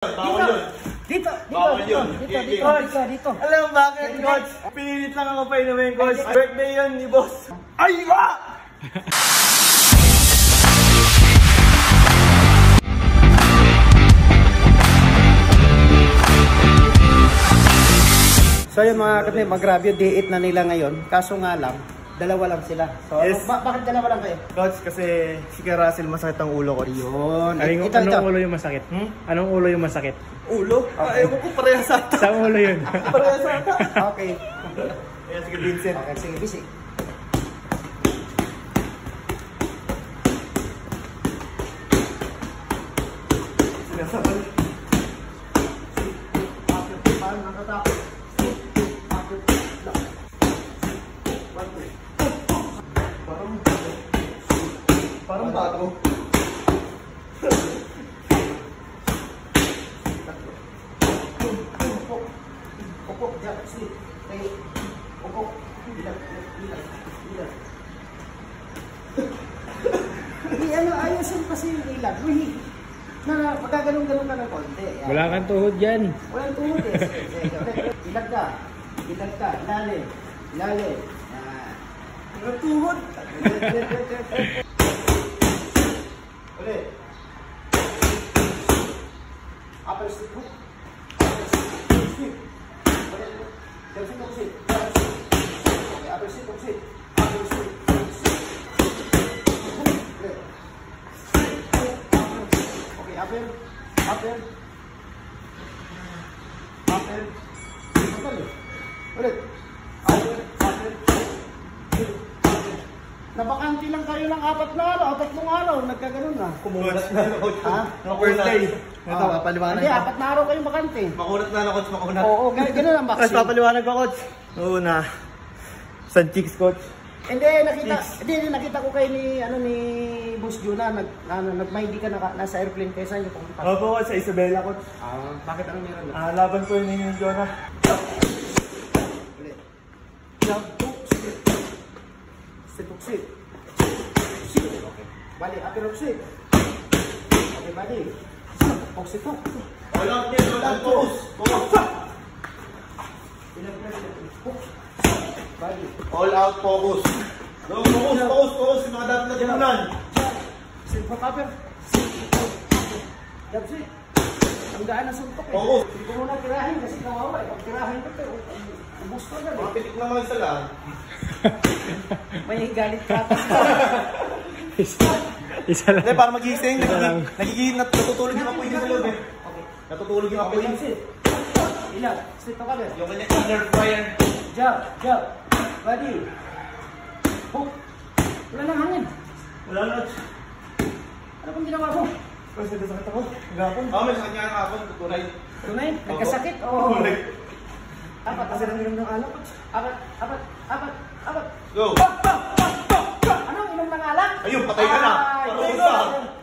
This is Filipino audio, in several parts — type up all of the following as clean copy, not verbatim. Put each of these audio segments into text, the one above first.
Bawal yun. Dito. Alam mo bakit, coach? Pinilit lang ako pa inumin, coach. Birthday yun ni boss. Ay, ba! So yun mga kapatid, mag-grabe yung day 8 na nila ngayon. Kaso nga lang, dalawa lang sila. So yes. Bakit dalawa lang kayo? Coach, kasi si Russell masakit ang ulo ko. Yun. Anong ulo yung masakit? Anong ulo yung masakit? Ulo? Okay. Ewan ko, parehas ata. Sa ulo yun. Parehas ata. Okay. Ayan, sige Vincent. Okay, sige busy. Sinasabal. Parang nakatapos. Parang bago. Upo, diyan, sleep. Tayo. Upo. Ilag. Ayusin kasi yung ilag. Na magaganon-ganon ka ng konti. Wala kang tuhod dyan. Walang tuhod eh. Ilag ka. Ilalim. Walang tuhod. Ulit. Upper stick hook. Sweep. Ulit. Down stick hook sit. Okay, upper stick hook sit. Upper stick hook sit. Ulit. Okay, upper. Ulit. Nabakanti lang kayo ng 4 na araw, 3 araw, nagkaganon na. Kumulat na ako. Ha? Birthday. Ito, papaliwanag Hindi, ko. 4 na araw kayong bakante. Makunat na ako, coach. Makunat. Oo, ganun ang Tapos vaccine. papaliwanag ko, coach. Oo na. San Chicks, coach. Hindi, nakita ko kayo ni Boss Juna, hindi ka nasa airplane kayo, saan niyo pumunta? Opo, coach. Sa Isabela, coach. Bakit ang meron na? Laban ko yun yung Jonah. Ulit. Jump, hook, sit. Sit, hook, sit. Okay. Bali, upper hook, sit. Okay, bali. Hook, sit, hook. All out din, all out. Focus. Bali. All out, focus. Focus. Mga dapat na tinunan. Sit, hook, upper. Jump, sit. Ang gaan na suntok eh. Oo. Hindi ko muna tirahin kasi kawawa eh. Pag tirahin ko ito, ubus ko agad eh. Mga pitik naman isa lang. May galit ka ata. Isa lang. Hindi, para magising. Natutulog yung apoy niya sa loob eh. Okay. Natutulog yung apoy. Okay, sit. Ilan? Sit pa kami. Yung kanya inner fire. Jump. Body. Hook. Wala nang hangin. Wala na. Ano kung ginawa ko? Kasi nasakit ako. Gapon. May sakit niya ng hapon. Tunay. Tunay? Nagkasakit? Oo. Tunay. Apat. Kasi nanginom ng alak. Apat. Go. Anong inom ng alak? Ayun, patay ka na. Patay ka.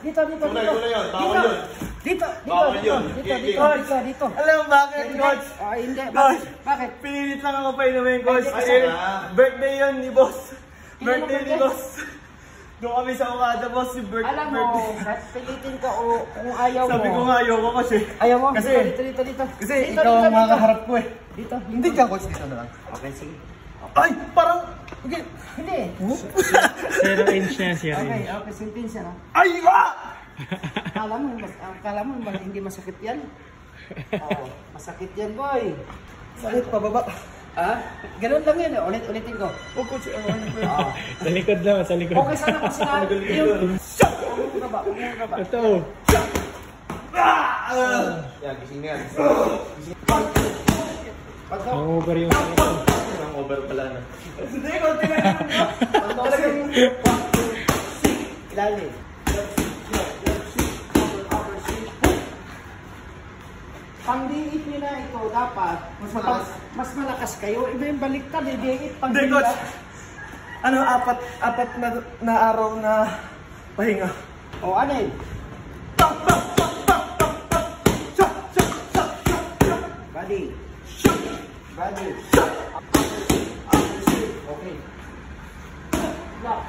Dito. Tunay yun. Bawal yun. Dito. Bawal yun. Dito. Alam mo bakit, coach? Hindi. Coach. Bakit? Pinilit lang ako pa inumin, coach. Ay, Kasi birthday yun ni boss. Birthday ni boss. Doon kami sa Okada, boss. Yung Alam mo, pilitin ka o kung ayaw mo. Sabi ko nga ayoko kasi. Ayaw mo? Kasi, Dito. Kasi ikaw ang mga kaharap ko eh. Dito. Hindi ka, coach. Dito na lang. Okay, sige. Ay, parang... Okay. Hindi. 0 inch na siya. Okay, sentence na. Ay, ba! Kala mo hindi masakit yan? Oo, masakit yan, boy. Sakit, pababa. Ganun lang yan. Ulitin ko. Coach, Sa likod lang, sa likod. Okay, sana kung sinabi yun. Huwag mo ba? Ito. Yan, gising na yan. Over yung sakit. Ang over pala na. Hindi ko tinayin. Ilalim. Pang-diit nyo na ito, dapat mas malakas kayo. Iba yung baliktad, diit pang Hindi, coach. Apat na araw na pahinga. O, ano yun? Body. Okay. Lock.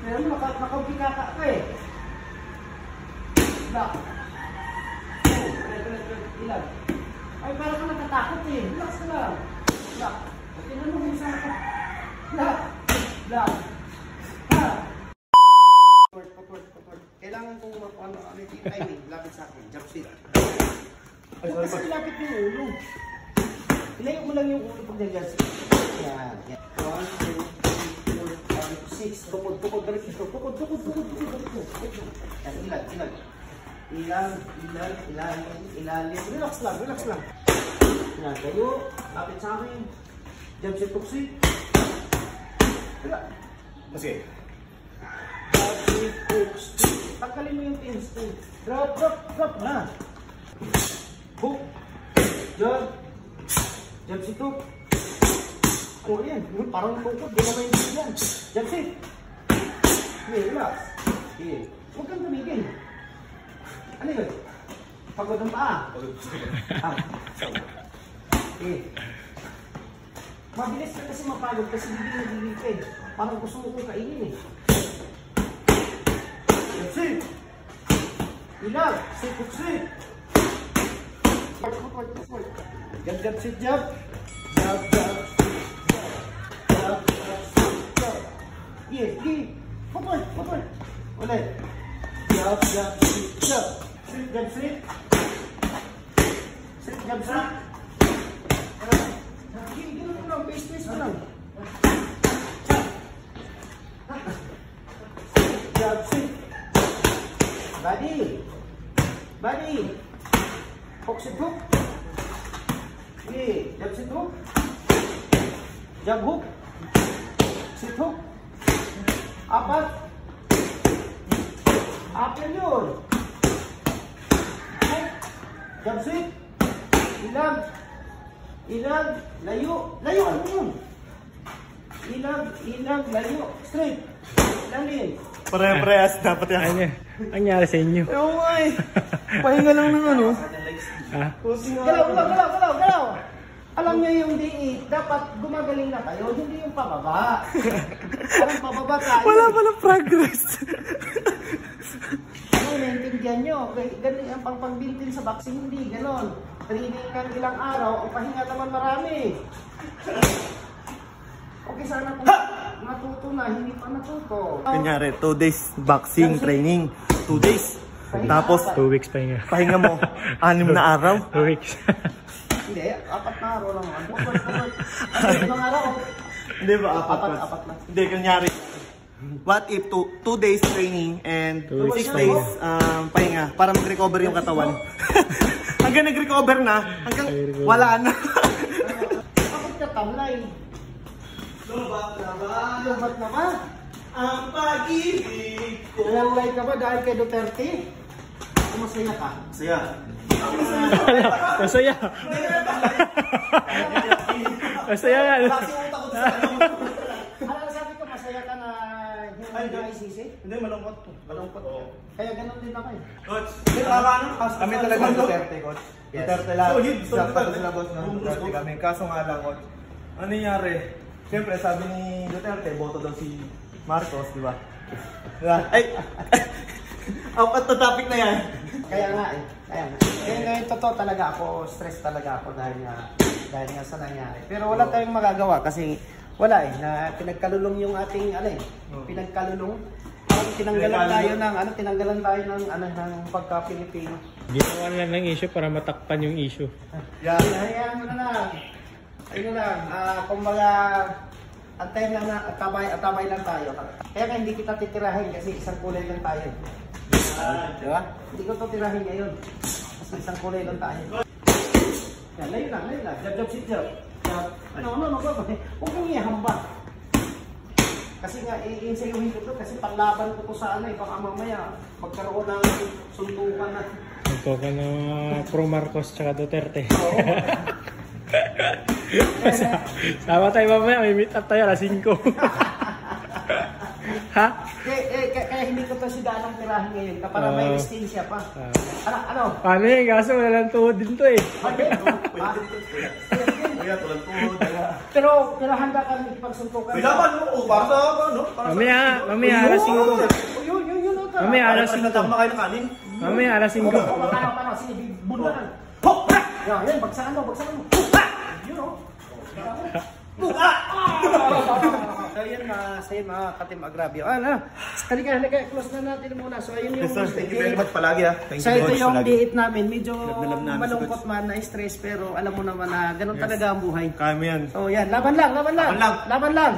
Pero makapikaka ka eh. Lock. Ilag. Ay, parang ka natatakot eh. Relax ka lang. Lock. Tingnan mo kung saan ka. Lock. Lock. Ha. Footwork. Kailangan kong ano yung timing. Lapit sa akin. Jump seat. Kasi ilapit mo yung ulo. Ilayo mo lang yung ulo pag nag-jump seat. Yan. 1, 2, 3, 4, 5, 6. Tukod. Balik ito. Tukod. Yan. Ilalim. Relax lang. Yan. Kayo. Lapit sa akin. Jump seat, tuksi. Relax. Sige. Tanggalin mo yung pins. Drop na. Hook. Jump seat hook. Ano yan? Parang lungkot. Di naman yung yan. Jump seat. Okay, relax. Okay. Huwag kang tumigil. Ano yun? Pagod ang paa. Okay. Mabilis ka kasi mapagod kasi hindi nagigilipid. Parang gusto mo kong kainin eh. Jump seat. Ilag. Sit. Footwork. Jump seat, jump. Yeah. Footwork. Ulit. Jump seat. Sit, jump seat. Gano'n mo lang. Base mo lang. Jump seat. Body. Hook sit hook. Okay. Jump sit hook. Jump hook. Sit hook. Apat yun. Hook. Jump sit. Ilag. Layo. Ano yun? Ilag. Layo. Straight. Lalim. Parehas dapat yan. Ano? Ang nangyari sa inyo? Oo nga eh. Pahinga lang ng ano. Ha? Galaw. Alam niyo yung D8, dapat gumagaling na kayo, hindi yung pababa. Parang pababa tayo. Wala palang progress. Ano, naiintindihan nyo? Ganun ang pangpangbiltin sa boxing, hindi ganon. Training kang ilang araw, ang pahinga naman marami. Okay, sana kung matuto na, hindi pa natuto. Kunyari, 2 days boxing training. 2 days. Tapos, 2 weeks pa nga. pahinga mo, 6 na araw. 2 weeks. Hindi, 4 na araw lang. Ano, ibang araw? Hindi ba, 4 na. Hindi, kunyari, what if 2 days training and 2 6 weeks days pahinga para mag-recover yung katawan. Hanggang nag-recover na, hanggang wala na. Bakit ka tamlay? Lubat na ba? Ang pag-ibig ko. Lalay ka ba dahil kay Duterte? Masaya ka? Saya. Masaya. Masaya nga. Alam, sabi ko masaya ka na hindi ka isisi? Hindi, malungkot. Malungkot. Kaya ganun din ako eh. Coach, Kami talaga Duterte, coach. Duterte lang. Solid, Sakta solid. sila, boss, ng Duterte kami. Kaso nga lang, coach. Ano nangyari? Siyempre, sabi ni Duterte, boto daw si Marcos, di ba? Diba? ay, apat na topic na yan. Kaya nga. Kaya ngayon totoo talaga ako, stress talaga ako dahil nga sa nangyari. Pero wala tayong magagawa kasi wala na pinagkalulong yung ating pinagkalulong. Parang tinanggalan tayo ng pagka-Pilipino. Ginawa lang ng issue para matakpan yung issue. Hayaan mo na lang. Ayun lang, kumbaga antay lang na atabay lang tayo. Kaya hindi kita titirahin kasi isang kulay lang tayo. Diba? Hindi ko to tirahin ngayon. Kasi isang kulay lang tayo. Yan, layo lang. Jab, sit, jab. Ano, huwag mong ihamba. Kasi nga, i-insayuhin ko to kasi panglaban ko to sa baka mamaya magkaroon ng suntukan na. Suntukan ng Pro Marcos tsaka Duterte. Oo. Sama tayo mamaya, may meet up tayo alas 5. Ha? Kaya hindi ko to si Danang tirahin ngayon para may lisensya pa. Ano? Paano yun? Kaso wala lang tuhod din to eh. Pero handa kami ipagsuntukan. Bilaban mo, para sa ano? Mamaya alas 5. Yun. Mamaya alas 5. Nagtatama kayo ng kanin. Mamaya, alas 5. Paano, sige, bundaran. Hop! Yan, bagsakan mo. Yun, oh. So yun mga katim Agravio. Halika, close na natin muna. So ayun yung Thank you very much palagi ha. Thank so you ito very much yung palagi. diit namin. Medyo Love namin, malungkot man, na-stress, pero alam mo naman na ganun talaga ang buhay. Kaya mo yan. So yan, laban lang. Laban lang. Laban lang.